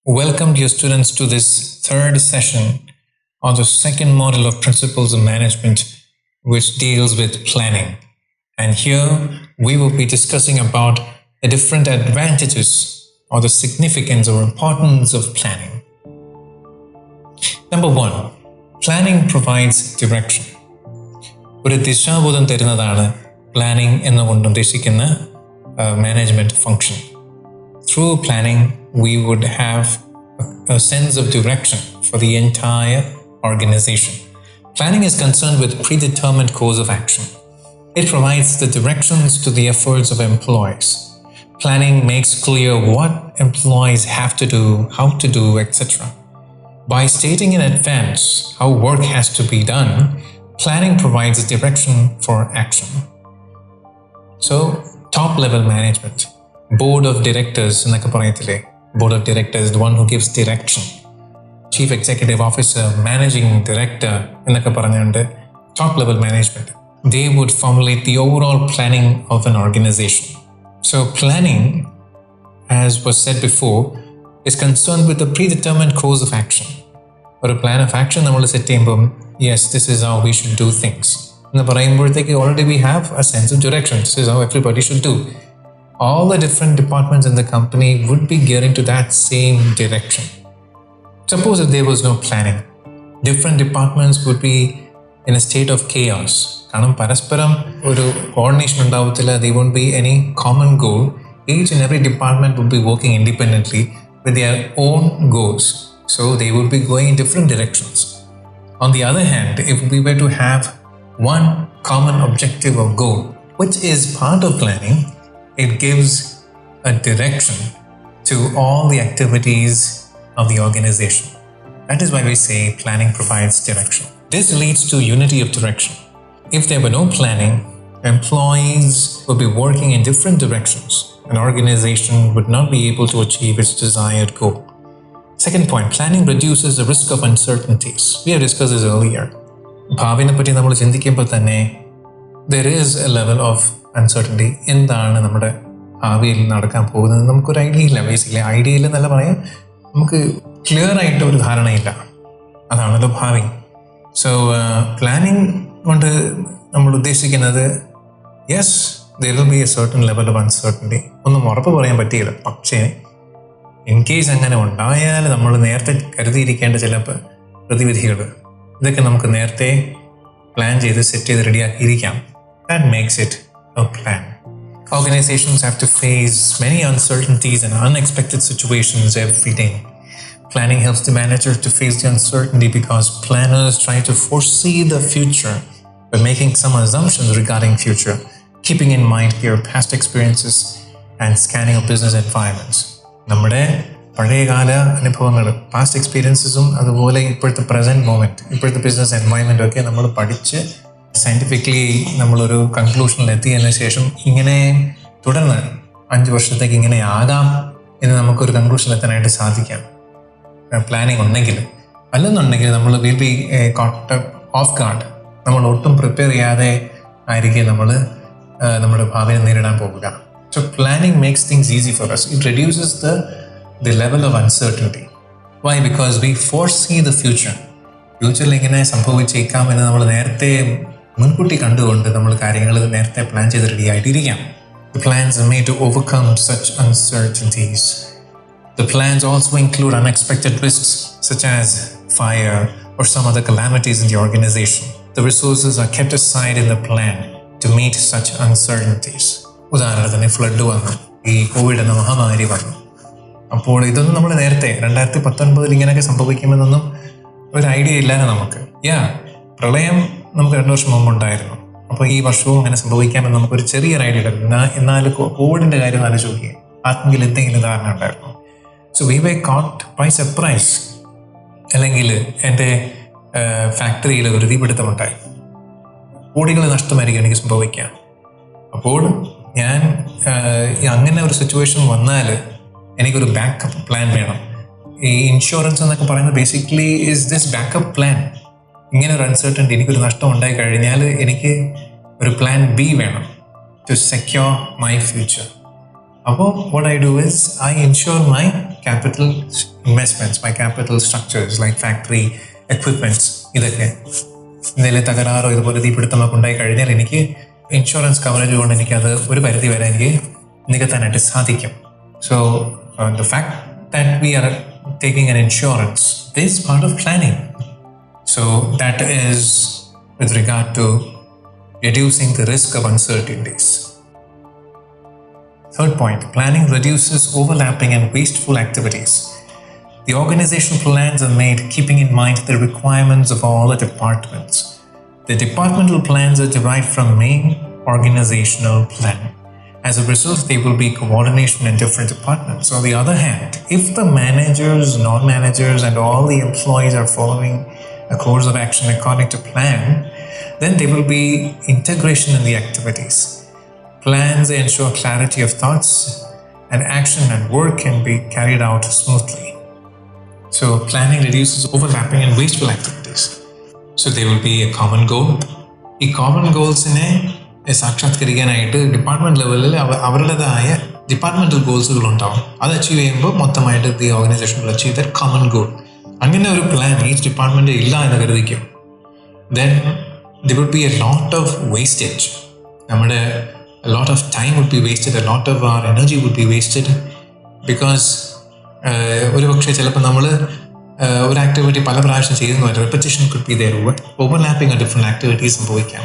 Welcome, dear students, to this third session on the second model of Principles of Management, which deals with planning. And here we will be discussing about the different advantages or the significance or importance of planning. Number one, planning provides direction. ഒരു ദിശാബോധം തരുന്നതാണ് planning എന്നുകൊണ്ട് ഉദ്ദേശിക്കുന്ന management function. Through planning, we would have a sense of direction for the entire organization. Planning is concerned with predetermined course of action. It provides the directions to the efforts of employees. Planning makes clear what employees have to do, how to do, etc. By stating in advance how work has to be done, planning provides direction for action. So, top-level management, board of directors, board of directors, the one who gives direction. Chief executive officer, managing director, top-level management. They would formulate the overall planning of an organization. So planning, as was said before, is concerned with the predetermined course of action. For a plan of action, yes, this is how we should do things. Already we have a sense of direction. This is how everybody should do. All the different departments in the company would be gearing to that same direction. Suppose if there was no planning, different departments would be in a state of chaos. Coordination, there won't be any common goal. Each and every department would be working independently with their own goals. So they would be going in different directions. On the other hand, if we were to have one common objective or goal, which is part of planning, it gives a direction to all the activities of the organization. That is why we say planning provides direction. This leads to unity of direction. If there were no planning, employees would be working in different directions. An organization would not be able to achieve its desired goal. Second point, planning reduces the risk of uncertainties. We have discussed this earlier. There is a level of uncertainty. എന്താണ് നമ്മുടെ ഭാവിയിൽ നടക്കാൻ പോകുന്നത് നമുക്കൊരു idea ഇല്ല. Basically idea ഇല്ലെന്നല്ല പറയാം, നമുക്ക് clear ആയിട്ട് ഒരു ധാരണയില്ല. അതാണല്ലോ ഭാവി. സോ പ്ലാനിങ് കൊണ്ട് നമ്മൾ ഉദ്ദേശിക്കുന്നത് yes there will be a certain level of uncertainty. ഒന്നും ഉറപ്പ് പറയാൻ പറ്റിയില്ല. പക്ഷേ ഇൻ കേസ് അങ്ങനെ ഉണ്ടായാൽ നമ്മൾ നേരത്തെ കരുതിയിരിക്കേണ്ട ചില പ്രതിവിധികൾ ഇതൊക്കെ നമുക്ക് നേരത്തെ പ്ലാൻ ചെയ്ത് സെറ്റ് ചെയ്ത് റെഡിയാക്കിയിരിക്കാം. That makes it a plan. Organizations have to face many uncertainties and unexpected situations every day. Planning helps the manager to face the uncertainty because planners try to foresee the future by making some assumptions regarding future, keeping in mind their past experiences and scanning of business environments. നമ്മുടെ പഴയകാല അനുഭവങ്ങൾ, past എക്സ്പീരിയൻസസും അതുപോലെ ഇപ്പോഴത്തെ present moment, ഇപ്പോഴത്തെ business എൻവയോൺമെൻറ്റും ഒക്കെ നമ്മൾ പഠിച്ച് scientifically നമ്മളൊരു കൺക്ലൂഷനിൽ എത്തിയതിനു ശേഷം ഇങ്ങനെ തുടർന്ന് 5 വർഷത്തേക്ക് ഇങ്ങനെ ആകാം എന്ന് നമുക്കൊരു കൺക്ലൂഷനിൽ എത്താനായിട്ട് സാധിക്കാം. പ്ലാനിങ് ഉണ്ടെങ്കിൽ. അല്ലെന്നുണ്ടെങ്കിൽ നമ്മൾ will be coat of guard. നമ്മൾ ഒട്ടും പ്രിപ്പയർ ചെയ്യാതെ ആയിരിക്കും നമ്മൾ നമ്മുടെ ഭാവിയെ നേരിടാൻ പോകുക. So planning makes things easy for us. It reduces the level of uncertainty. Why? Because we foresee the future. ഫ്യൂച്ചറിൽ ഇങ്ങനെ സംഭവിച്ചേക്കാം എന്ന് നമ്മൾ നേരത്തെ മുൻകൂട്ടി കണ്ടുകൊണ്ട് നമ്മൾ കാര്യങ്ങൾ നേരത്തെ പ്ലാൻ ചെയ്ത് ready ആയിട്ടിരിക്കാം. The plans are made to overcome such uncertainties. The plans also include unexpected risks such as fire or some other calamities in the organization. The resources are kept aside in the plan to meet such uncertainties. ഉദാഹരണത്തിന് flood വന്നു, ഈ Covid എന്ന മഹാമാരി വന്നു. അപ്പോൾ ഇതൊന്നും നമ്മൾ നേരത്തെ 2019 ഇങ്ങനെയൊക്കെ സംഭവിക്കുമെന്നൊന്നും ഒരു ഐഡിയ ഇല്ലാതെ നമുക്ക്. പ്രളയം നമുക്ക് 2 വർഷം മുമ്പ് ഉണ്ടായിരുന്നു. അപ്പോൾ ഈ വർഷവും അങ്ങനെ സംഭവിക്കാമെന്ന് നമുക്കൊരു ചെറിയൊരു ഐഡിയ ഉണ്ടായിരുന്നു. എന്നാൽ കോവിഡിൻ്റെ കാര്യം ആലോചിക്കുക, ആർക്കെങ്കിലും എന്തെങ്കിലും ധാരണ ഉണ്ടായിരുന്നു? So we were caught by surprise. അല്ലെങ്കിൽ എൻ്റെ ഫാക്ടറിയിൽ ഒരു തീപിടുത്തമുണ്ടായി, കോടികൾ നഷ്ടമായിരിക്കും എനിക്ക് സംഭവിക്കുക. അപ്പോൾ ഞാൻ അങ്ങനെ ഒരു സിറ്റുവേഷൻ വന്നാൽ എനിക്കൊരു ബാക്കപ്പ് പ്ലാൻ വേണം. ഈ ഇൻഷുറൻസ് എന്നൊക്കെ പറയുന്നത് basically is this backup plan. ഇങ്ങനെ ഒരു അൺസർട്ടൻറ്റി, എനിക്കൊരു നഷ്ടം ഉണ്ടായി കഴിഞ്ഞാൽ എനിക്ക് ഒരു പ്ലാൻ ബി വേണം to secure my future. What I do is I ensure my capital investments, my capital structures like factory equipments, ഇതൊക്കെ എന്തെങ്കിലും തകരാറോ ഇതുപോലെ തീപിടുത്തമൊക്കെ ഉണ്ടായി കഴിഞ്ഞാൽ എനിക്ക് ഇൻഷുറൻസ് കവറേജ് കൊണ്ട് എനിക്കത് ഒരു പരിധി വരെ എനിക്ക് നികത്താനായിട്ട് സാധിക്കും. So the fact that we are taking an insurance is part of planning. So that is with regard to reducing the risk of uncertainties. Third point, planning reduces overlapping and wasteful activities. The organizational plans are made keeping in mind the requirements of all the departments. The departmental plans are derived from main organizational plan. As a result, there will be coordination in different departments. On the other hand, if the managers, non-managers, and all the employees are following a course of action according to plan, then there will be integration in the activities. Plans ensure clarity of thoughts, and action and work can be carried out smoothly. So planning reduces overlapping and wasteful activities. So there will be a common goal. ഈ common ഗോൾസിനെ സാക്ഷാത്കരിക്കാനായിട്ട് department ലെവലിൽ അവരുടേതായ departmental ഗോൾസുകൾ ഉണ്ടാവും. അത് achieve ചെയ്യുമ്പോൾ മൊത്തമായിട്ട് the organisation will achieve that common goal. അങ്ങനെ ഒരു plan each department ഇല്ല എന്ന് കരുതിക്കും, then there would be a lot of wastage. നമ്മുടെ a lot of time would be wasted, a lot of our energy would be wasted, because ഒരു പക്ഷേ ചിലപ്പോൾ നമ്മൾ ഒരു ആക്ടിവിറ്റി പല പ്രാവശ്യം ചെയ്യുന്ന repetition could be there, overlapping of different activities സംഭവിക്കാം.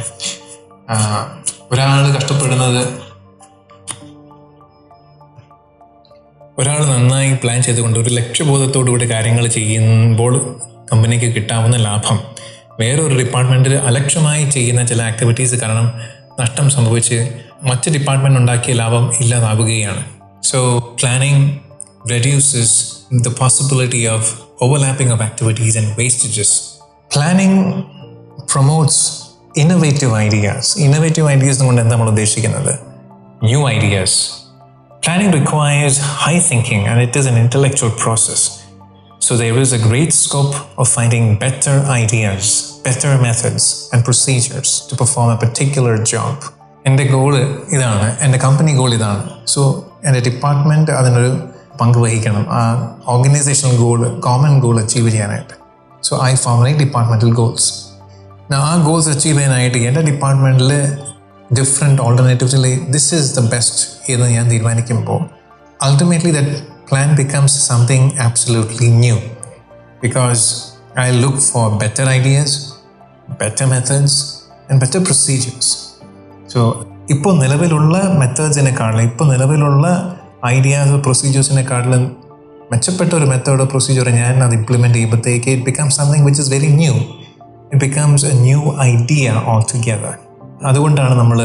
ഒരാൾ നന്നായി പ്ലാൻ ചെയ്തുകൊണ്ട് ഒരു ലക്ഷ്യബോധത്തോടുകൂടി കാര്യങ്ങൾ ചെയ്യുമ്പോൾ കമ്പനിക്ക് കിട്ടാവുന്ന ലാഭം വേറൊരു ഡിപ്പാർട്ട്മെൻറ്റിൽ അലക്ഷ്യമായി ചെയ്യുന്ന ചില ആക്ടിവിറ്റീസ് കാരണം നഷ്ടം സംഭവിച്ച് മറ്റ് ഡിപ്പാർട്ട്മെൻറ്റ് ഉണ്ടാക്കിയ ലാഭം ഇല്ലാതാവുകയാണ്. So planning reduces the possibility of overlapping of activities and wastages. Planning promotes innovative ideas. Innovative ideas കൊണ്ട് എന്താ നമ്മൾ ഉദ്ദേശിക്കുന്നത്? New ideas. Planning requires high thinking and it is an intellectual process. So there is a great scope of finding better ideas, better methods and procedures to perform a particular job. എൻ്റെ goal ഇതാണ്, എൻ്റെ company goal ഇതാണ്. So എൻ്റെ department അതിനൊരു പങ്ക് വഹിക്കണം ആ organisational goal, common goal achieve ചെയ്യാനായിട്ട്. So I formulate departmental goals. ആ ഗോൾസ് അച്ചീവ് ചെയ്യാനായിട്ട് എൻ്റെ ഡിപ്പാർട്ട്മെൻറ്റിൽ ഡിഫറെൻറ്റ് ഓൾട്ടർനേറ്റീവ്സിൽ ദിസ് ഈസ് ദ ബെസ്റ്റ് എന്ന് ഞാൻ തീരുമാനിക്കുമ്പോൾ ultimately that plan becomes something absolutely new, because I look for better ideas, better methods and better procedures. So ഇപ്പോൾ നിലവിലുള്ള മെത്തേഡ്സിനെക്കാളും ഇപ്പോൾ നിലവിലുള്ള ഐഡിയാസ് പ്രൊസീജിയേഴ്സിനെക്കാട്ടിലും മെച്ചപ്പെട്ട ഒരു മെത്തേഡോ പ്രൊസീജിയറോ ഞാൻ അത് ഇംപ്ലിമെൻറ്റ് ചെയ്യുമ്പോഴത്തേക്ക് it becomes something which is very new. It becomes a new idea all together. അതുകൊണ്ടാണ് നമ്മൾ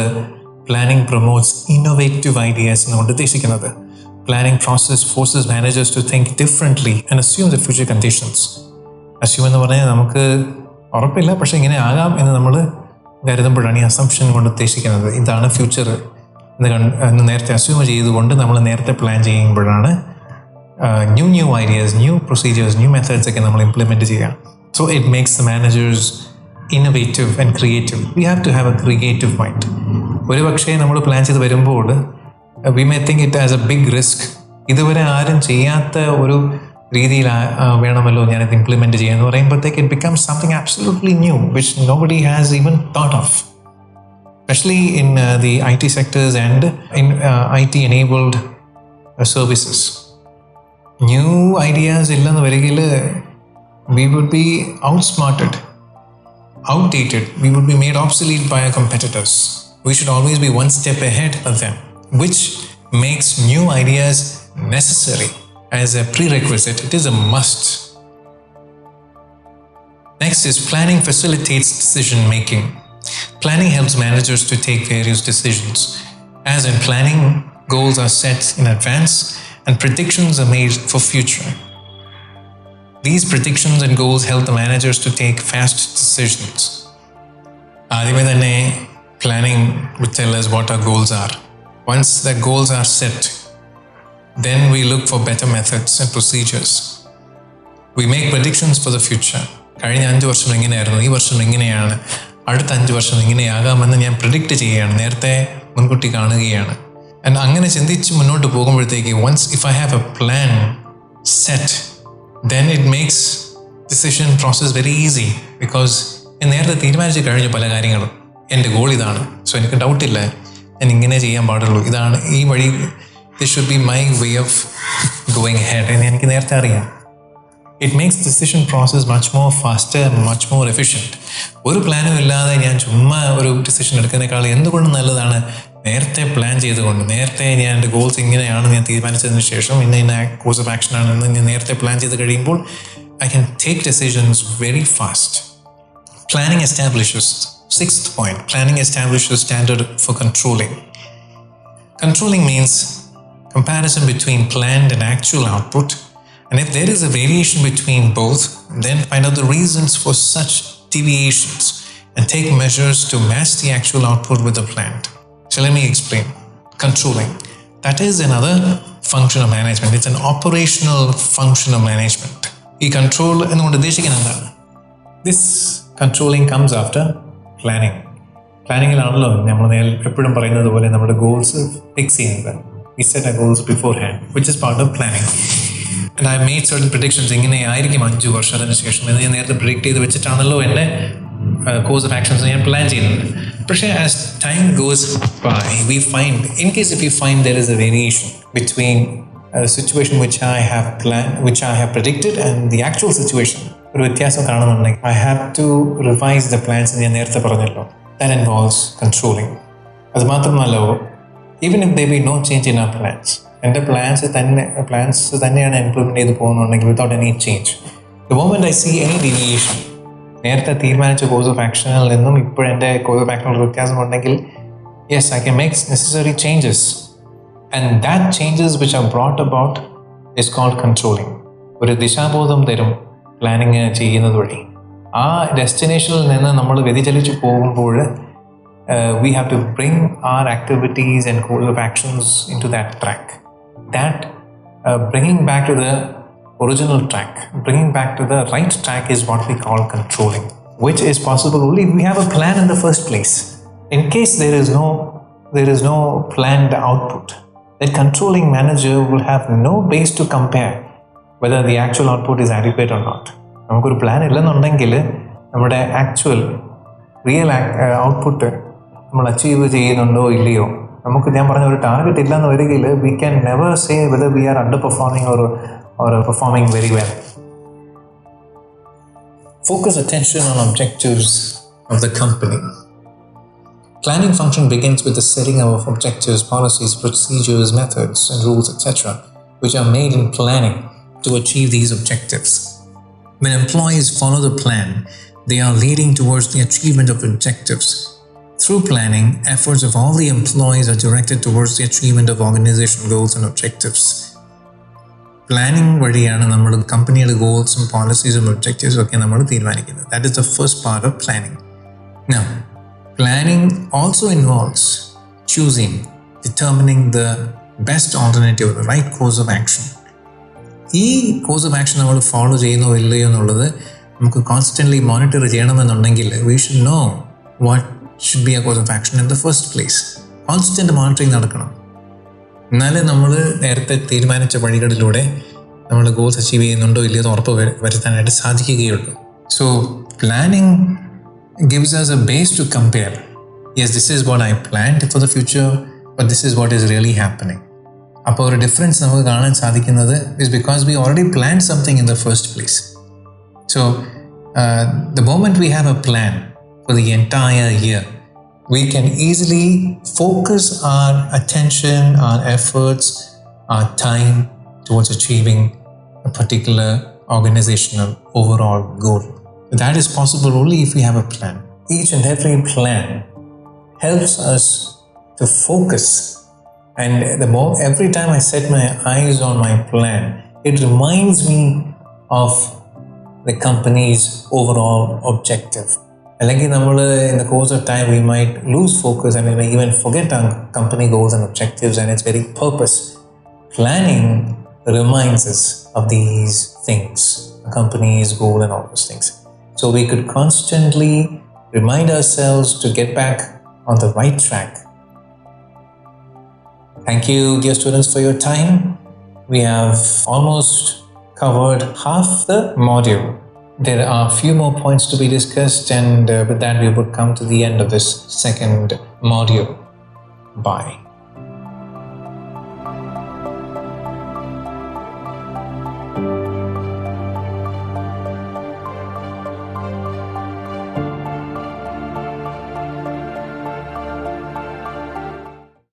പ്ലാനിങ് പ്രൊമോട്ട്സ് ഇന്നോവേറ്റീവ് ഐഡിയാസ് എന്നുകൊണ്ട് ഉദ്ദേശിക്കുന്നത്. Planning process forces managers to think differently and assume the future conditions. Assume എന്ന് പറഞ്ഞാൽ നമുക്ക് ഉറപ്പില്ല, പക്ഷേ ഇങ്ങനെ ആകാം എന്ന് നമ്മൾ കരുതുമ്പോഴാണ് ഈ അസംപ്ഷൻ കൊണ്ട് ഉദ്ദേശിക്കുന്നത്. ഇതാണ് ഫ്യൂച്ചർ എന്ന് നേരത്തെ അസ്യൂം ചെയ്തുകൊണ്ട് നമ്മൾ നേരത്തെ പ്ലാൻ ചെയ്യുമ്പോഴാണ് new ideas, new procedures, new methods ഒക്കെ നമ്മൾ ഇംപ്ലിമെൻറ്റ് ചെയ്യുക. So it makes the managers innovative and creative. We have to have a creative mind. ഒരു പക്ഷേ നമ്മൾ പ്ലാൻ ചെയ്ത് വരുമ്പോൾ we may think it as a big risk. ഇതുവരെ ആരും ചെയ്യാത്ത ഒരു രീതിയിൽ വേണമല്ലോ ഞാനിത് ഇംപ്ലിമെൻറ്റ് ചെയ്യുക എന്ന് പറയുമ്പോഴത്തേക്ക് it becomes something absolutely new which nobody has even thought of. Especially in the IT sectors and in IT-enabled services. New ideas illannu varigil we would be outsmarted, outdated, we would be made obsolete by our competitors. We should always be one step ahead of them, which makes new ideas necessary as a prerequisite. It is a must. Next is planning facilitates decision making. Planning helps managers to take various decisions. As in planning, goals are set in advance and predictions are made for future. These predictions and goals help the managers to take fast decisions. ആദ്യമേ തന്നെ planning would tell us what our goals are. Once the goals are set, then we look for better methods and procedures. We make predictions for the future. കഴിഞ്ഞ 5 വർഷം എങ്ങനെയായിരുന്നു, ഈ വർഷം എങ്ങനെയാണ്, അടുത്ത 5 വർഷം ഇങ്ങനെയാകാമെന്ന് ഞാൻ പ്രിഡിക്റ്റ് ചെയ്യുകയാണ്, നേരത്തെ മുൻകൂട്ടി കാണുകയാണ്. ആൻഡ് അങ്ങനെ ചിന്തിച്ച് മുന്നോട്ട് പോകുമ്പോഴത്തേക്ക് once if I have a plan set, then it makes decision process very easy because ഞാൻ നേരത്തെ തീരുമാനിച്ച് കഴിഞ്ഞു പല കാര്യങ്ങളും. എൻ്റെ ഗോൾ ഇതാണ്, സോ എനിക്ക് ഡൗട്ടില്ല ഞാൻ ഇങ്ങനെ ചെയ്യാൻ പാടുള്ളൂ, ഇതാണ് ഈ വഴി, this should be my way of going ahead എന്ന് എനിക്ക് നേരത്തെ അറിയാം. It makes decision process much more faster, much more efficient. ഒരു പ്ലാനും ഇല്ലാതെ ഞാൻ ചുമ്മാ ഒരു ഡിസിഷൻ എടുക്കുന്നതിനേക്കാൾ എന്തുകൊണ്ടും നല്ലതാണ് നേരത്തെ പ്ലാൻ ചെയ്തുകൊണ്ട്, നേരത്തെ ഞാൻ എൻ്റെ ഗോൾസ് ഇങ്ങനെയാണെന്ന് ഞാൻ തീരുമാനിച്ചതിന് ശേഷം ഇന്ന കോഴ്സ് ഓഫ് ആക്ഷൻ ആണെന്ന് ഞാൻ നേരത്തെ പ്ലാൻ ചെയ്ത് കഴിയുമ്പോൾ I can take decisions very fast. Planning establishes, sixth point, planning establishes standard for controlling. Controlling means comparison between planned and actual output. And if there is a variation between both, then find out the reasons for such deviations and take measures to match the actual output with the planned. So let me explain. Controlling. That is another function of management. It's an operational function of management. ഈ control എന്നുകൊണ്ട് ഉദ്ദേശിക്കുന്നത് എന്താണ്? This controlling comes after planning. പ്ലാനിങ്ങിലാണല്ലോ നമ്മൾ എപ്പോഴും പറയുന്നത് പോലെ നമ്മുടെ goals fix ചെയ്യുന്നത്. We set our goals beforehand, which is part of planning. And I made certain predictions. ഇങ്ങനെ ആയിരിക്കും 5 വർഷത്തിന് ശേഷം എന്ന് ഞാൻ നേരത്തെ പ്രിഡിക്റ്റ് ചെയ്ത് വെച്ചിട്ടാണല്ലോ എൻ്റെ കോഴ്സ് ഓഫ് ആക്ഷൻസ് ഞാൻ പ്ലാൻ ചെയ്യുന്നത്. പക്ഷേ as time goes by we find, in case if you find there is a variation between the situation which I have planned, which I have predicted, and the actual situation, ഒരു വ്യത്യാസം കാണുന്നുണ്ടെങ്കിൽ I have to revise the plans എന്ന് ഞാൻ നേരത്തെ പറഞ്ഞല്ലോ. That involves controlling. അത് മാത്രമല്ല, even if there be no change in our plans, എൻ്റെ പ്ലാൻസ് തന്നെയാണ് ഇംപ്ലിമെൻറ്റ് ചെയ്ത് പോകുന്നുണ്ടെങ്കിൽ without any change, the moment I see any deviation, നേരത്തെ തീരുമാനിച്ച കോഴ്സ് ഓഫ് ആക്ഷനിൽ നിന്നും ഇപ്പോഴെൻ്റെ കോഴ്സ് ഓഫ് ആക്ഷനിൽ വ്യത്യാസമുണ്ടെങ്കിൽ yes, I can make necessary changes. And that changes which are brought about is called controlling. ഒരു ദിശാബോധം തരും പ്ലാനിങ് ചെയ്യുന്നത് വഴി. ആ ഡെസ്റ്റിനേഷനിൽ നിന്ന് നമ്മൾ വ്യതിചലിച്ച് പോകുമ്പോൾ we have to bring our activities and course of actions into that track. That bringing back to the original track, bringing back to the right track is what we call controlling, which is possible only if we have a plan in the first place. In case there is no planned output, that controlling manager will have no base to compare whether the actual output is adequate or not. നമുക്കൊരു plan ഇല്ലെന്നുണ്ടെങ്കിൽ നമ്മുടെ actual real output നമ്മൾ achieve ചെയ്യുന്നുണ്ടോ ഇല്ലയോ, നമുക്ക് ഞാൻ പറഞ്ഞ ഒരു ടാർഗറ്റ് ഇല്ലെന്ന് വരികയിൽ we can never say whether we are underperforming or performing very well. Focus attention on objectives of the company. Planning function begins with the setting of objectives, policies, procedures, methods, and rules, etc., which are made in planning to achieve these objectives. When employees follow the plan, they are leading towards the achievement of objectives. Through planning, efforts of all the employees are directed towards the achievement of organizational goals and objectives. Planning വഴിയാണ് നമ്മൾ കമ്പനിയുടെ ഗോൾസും പോളിസീസും ഒബ്ജക്റ്റീവ്സും ഒക്കെ നമ്മൾ തീരുമാനിക്കുന്നത്. That is the first part of planning. Now, planning also involves choosing, determining the best alternative, the right course of action. ഈ course of action നമ്മൾ follow ചെയ്യുന്നോ ഇല്ലയോ എന്നുള്ളത് നമുക്ക് കോൺസ്റ്റൻ്റ്ലി മോണിറ്റർ ചെയ്യണമെന്നുണ്ടെങ്കിൽ we should know what should be a course of action in the first place. Constant monitoring നടക്കണം. എന്നാലേ നമ്മൾ നേരത്തെ തീരുമാനിച്ച വഴികളിലൂടെ നമ്മൾ ഗോൾസ് അച്ചീവ് ചെയ്യുന്നുണ്ടോ ഇല്ലയോ എന്ന് ഉറപ്പ് വരുത്താനായിട്ട് സാധിക്കുകയുള്ളൂ. So planning gives us a base to compare. Yes, this is what I planned for the future, but this is what is really happening. അപ്പോൾ ഒരു ഡിഫറൻസ് നമുക്ക് കാണാൻ സാധിക്കുന്നത് is because we already planned something in the first place. So the moment we have a plan for the entire year, we can easily focus our attention, our efforts, our time towards achieving a particular organizational overall goal. That is possible only if we have a plan. Each and every plan helps us to focus, and every time I set my eyes on my plan, it reminds me of the company's overall objective. അല്ലെങ്കിൽ നമ്മൾ in the course of time we might lose focus and we may even forget our company goals and objectives and its very purpose. Planning reminds us of these things, the company's goal and all those things. So we could constantly remind ourselves to get back on the right track Thank you, dear students, for your time. We have almost covered half the module. There are a few more points to be discussed, and with that we would come to the end of this second module. Bye.